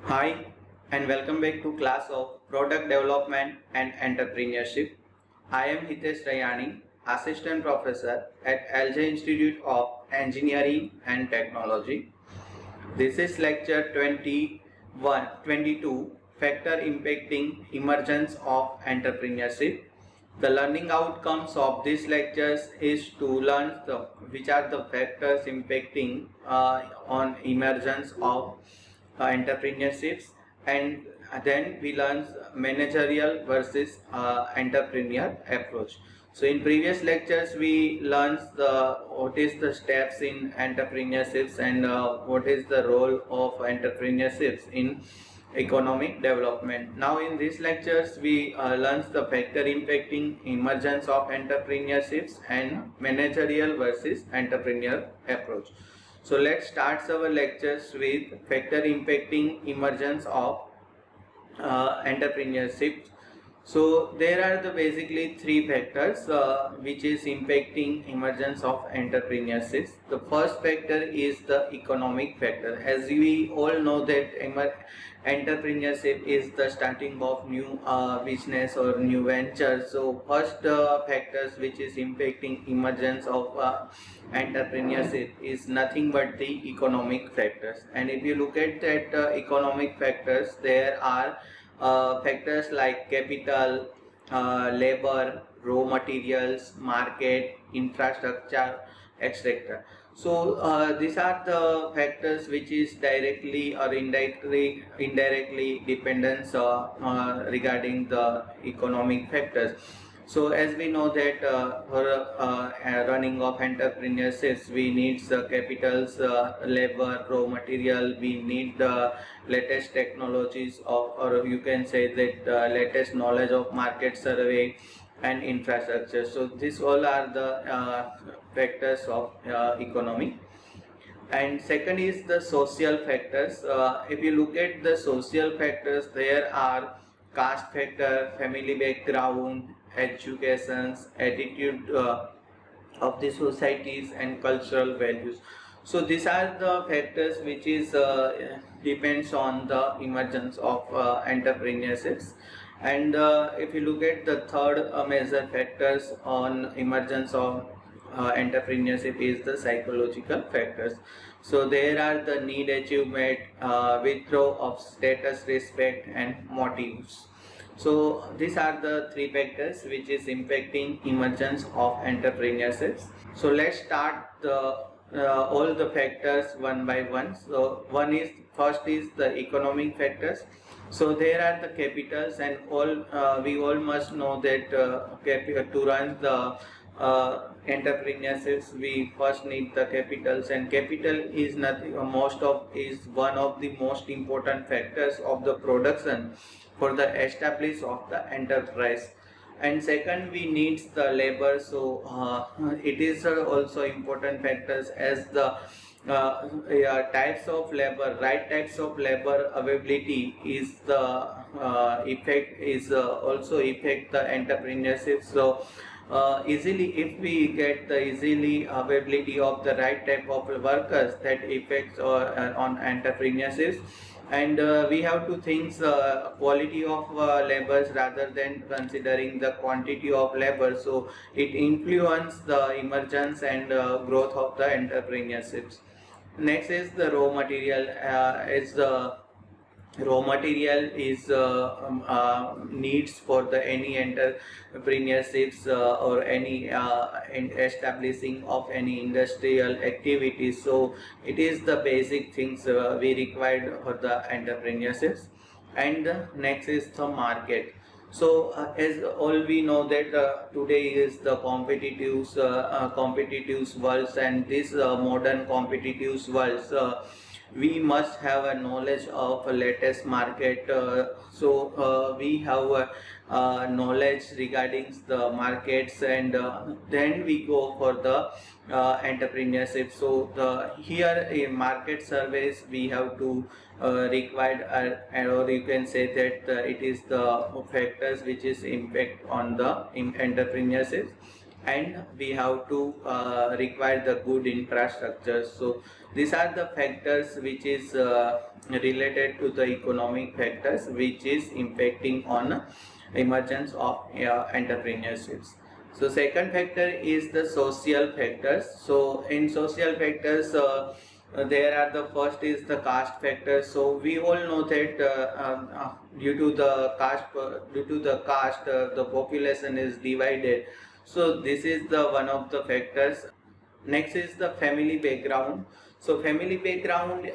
Hi and welcome back to class of Product Development and Entrepreneurship. I am Hitesh Raiyani, Assistant Professor at LJ Institute of Engineering and Technology. This is lecture 22, Factor Impacting Emergence of Entrepreneurship. The learning outcomes of these lectures is to learn which are the factors impacting on emergence of entrepreneurships, and then we learn managerial versus entrepreneur approach. So in previous lectures we learned what is the steps in entrepreneurships and what is the role of entrepreneurships in economic development. Now in these lectures we learn the factor impacting emergence of entrepreneurships and managerial versus entrepreneur approach. So let's start our lectures with factor impacting emergence of entrepreneurship. So there are the basically three factors which is impacting emergence of entrepreneurship. The first factor is the economic factor. As we all know that entrepreneurship is the starting of new business or new venture. So first factors which is impacting emergence of entrepreneurship is nothing but the economic factors. And if you look at that economic factors, there are factors like capital, labor, raw materials, market, infrastructure, etc. So these are the factors which is directly or indirectly dependence regarding the economic factors. So as we know that for running of entrepreneurships, we need capitals, labor, raw material, we need the latest technologies of, or you can say that latest knowledge of market survey and infrastructure. So these all are the factors of economy. And second is the social factors. If you look at the social factors, there are caste factor, family background, educations, attitude of the societies, and cultural values. So these are the factors which is depends on the emergence of entrepreneurships. And if you look at the third major factors on emergence of entrepreneurship is the psychological factors. So there are the need achievement, withdrawal of status, respect, and motives. So these are the three factors which is impacting emergence of entrepreneurships. So let's start all the factors one by one. So first is the economic factors. So there are the capitals, and all we all must know that to run the entrepreneurships we first need the capitals, and capital is nothing is one of the most important factors of the production for the establish of the enterprise. And second, we needs the labor. So it is also important factors as the types of labor, right types of labor availability is the effect is also affect the entrepreneurship. So easily, if we get the easily availability of the right type of workers, that affects on entrepreneurships. And we have to think quality of labors rather than considering the quantity of labor. So it influences the emergence and growth of the entrepreneurships. Next is the raw material. Is the raw material is needs for the any entrepreneurships or any establishing of any industrial activities. So it is the basic things we required for the entrepreneurships. And next is the market. So as all we know that today is the competitive worlds, and this modern competitive worlds we must have a knowledge of a latest market. So we have knowledge regarding the markets, and then we go for the entrepreneurship. So the here in market surveys we have to required, or you can say that it is the factors which is impact on the entrepreneurship. and we have to require the good infrastructure. So these are the factors which is related to the economic factors which is impacting on emergence of entrepreneurships. So second factor is the social factors. So in social factors, there are the first is the caste factor. So we all know that due to the caste, the population is divided. So this is the one of the factors. Next is the family background. So family background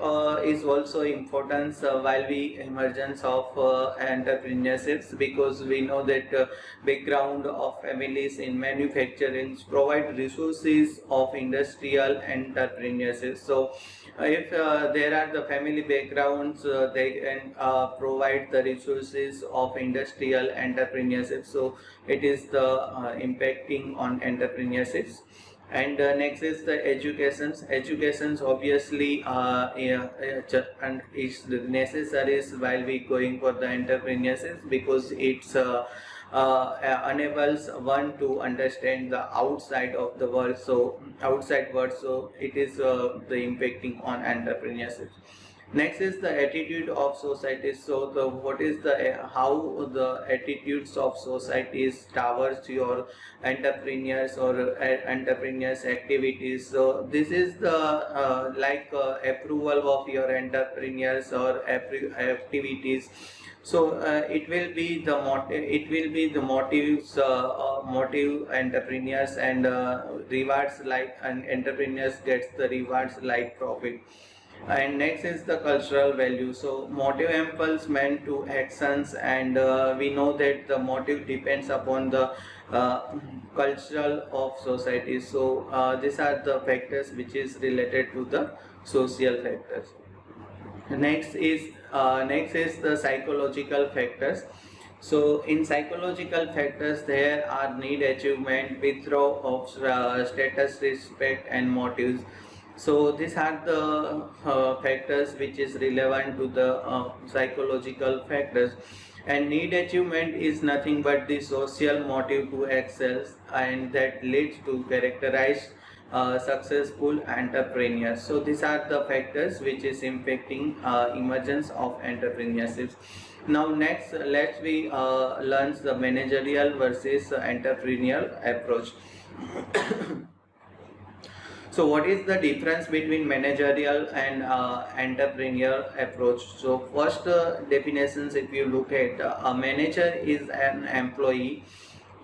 is also important while we emergence of entrepreneurships, because we know that background of families in manufacturing provide resources of industrial entrepreneurship. So if there are the family backgrounds, they can provide the resources of industrial entrepreneurship. So it is the impacting on entrepreneurships. And next is the educations obviously and is necessary while we going for the entrepreneurship, because it's enables one to understand the outside of the world, so outside world, so it is the impacting on entrepreneurship. Next is the attitude of society. So the what is the how the attitudes of societies towards your entrepreneurs or entrepreneurs activities. So this is the approval of your entrepreneurs or activities. So it will be the motives, motive entrepreneurs, and rewards like, and entrepreneurs gets the rewards like profit. And next is the cultural value. So motive impulse meant to actions, and we know that the motive depends upon the uh, cultural of society. So these are the factors which is related to the social factors. Next is the psychological factors. So in psychological factors, there are need, achievement, withdrawal of status, respect, and motives. So these are the factors which is relevant to the psychological factors. And need achievement is nothing but the social motive to excel, and that leads to characterize successful entrepreneurs. So these are the factors which is impacting emergence of entrepreneurship. Now next, let's we learn the managerial versus entrepreneurial approach. So what is the difference between managerial and entrepreneurial approach? So first definitions, if you look at a manager is an employee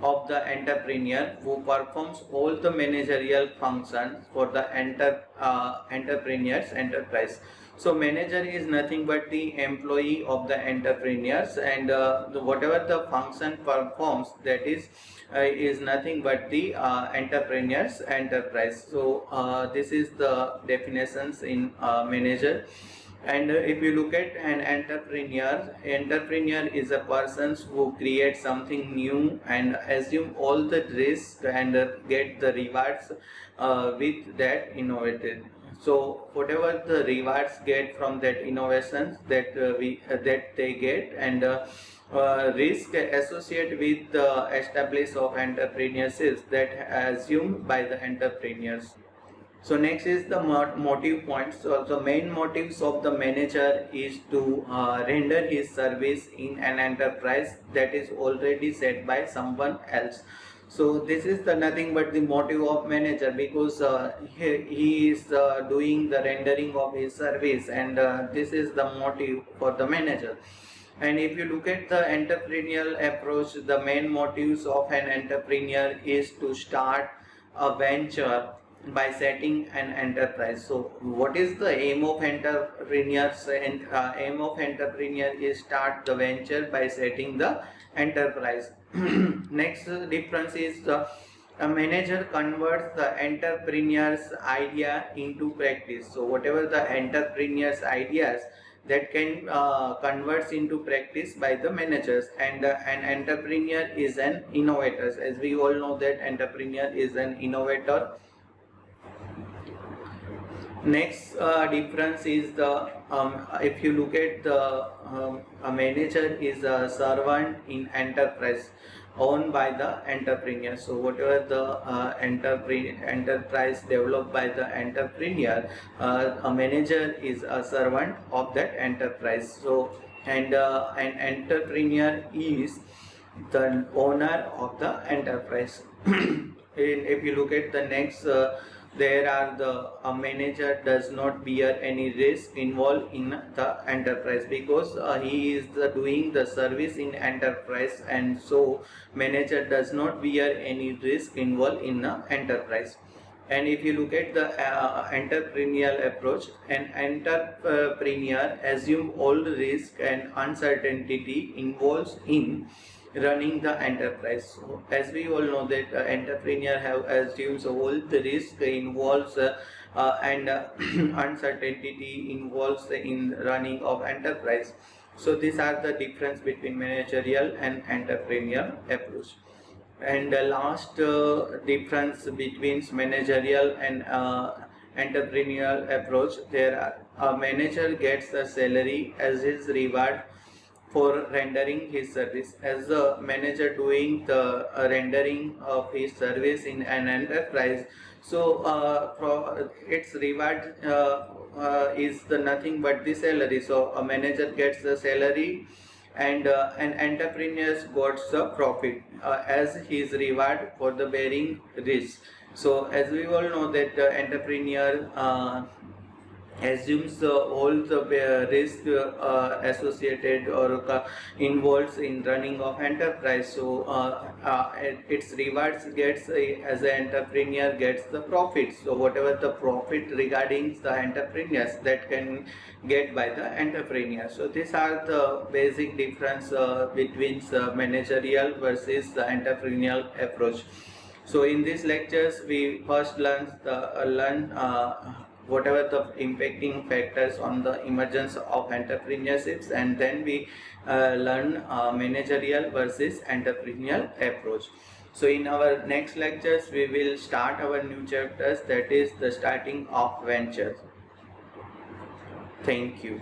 of the entrepreneur who performs all the managerial functions for the entrepreneur's enterprise. So manager is nothing but the employee of the entrepreneurs, and whatever the function performs, that is nothing but the entrepreneur's enterprise. So this is the definitions in manager. And if you look at an entrepreneur is a person who creates something new and assume all the risks and get the rewards with that innovated. So whatever the rewards get from that innovations that that they get, and risk associated with the establish of entrepreneurships that assumed by the entrepreneurs. So next is the motive points. So the main motives of the manager is to render his service in an enterprise that is already set by someone else. So this is the nothing but the motive of manager, because he is doing the rendering of his service, and this is the motive for the manager. And if you look at the entrepreneurial approach, the main motives of an entrepreneur is to start a venture by setting an enterprise. So what is the aim of entrepreneurs? And aim of entrepreneur is start the venture by setting the enterprise. Next difference is a manager converts the entrepreneur's idea into practice. So whatever the entrepreneur's ideas, that can converts into practice by the managers. And an entrepreneur is an innovator, as we all know that entrepreneur is an innovator. Next difference is the if you look at the a manager is a servant in enterprise. owned by the entrepreneur. So whatever the enterprise developed by the entrepreneur, a manager is a servant of that enterprise. So and an entrepreneur is the owner of the enterprise. If you look at the next, there are the a manager does not bear any risk involved in the enterprise, because he is doing the service in enterprise, and so manager does not bear any risk involved in the enterprise. And if you look at the entrepreneurial approach, an entrepreneur assume all risk and uncertainty involves in running the enterprise. So as we all know that entrepreneur have assumes all the risk involves and uncertainty involves in running of enterprise. So these are the difference between managerial and entrepreneurial approach. And the last difference between managerial and entrepreneurial approach, there are, a manager gets a salary as his reward for rendering his service. As a manager doing the rendering of his service in an enterprise, so its reward is the nothing but the salary. So a manager gets the salary, and an entrepreneur got the profit as his reward for the bearing risk. So as we all know that the entrepreneur assumes all the risk associated or involved in running of enterprise. So its rewards gets as an entrepreneur gets the profit. So whatever the profit regarding the entrepreneurs that can get by the entrepreneur. So these are the basic difference between managerial versus the entrepreneurial approach. So in these lectures we first learn whatever the impacting factors on the emergence of entrepreneurships, and then we learn managerial versus entrepreneurial approach. So in our next lectures we will start our new chapters, that is the starting of ventures. Thank you.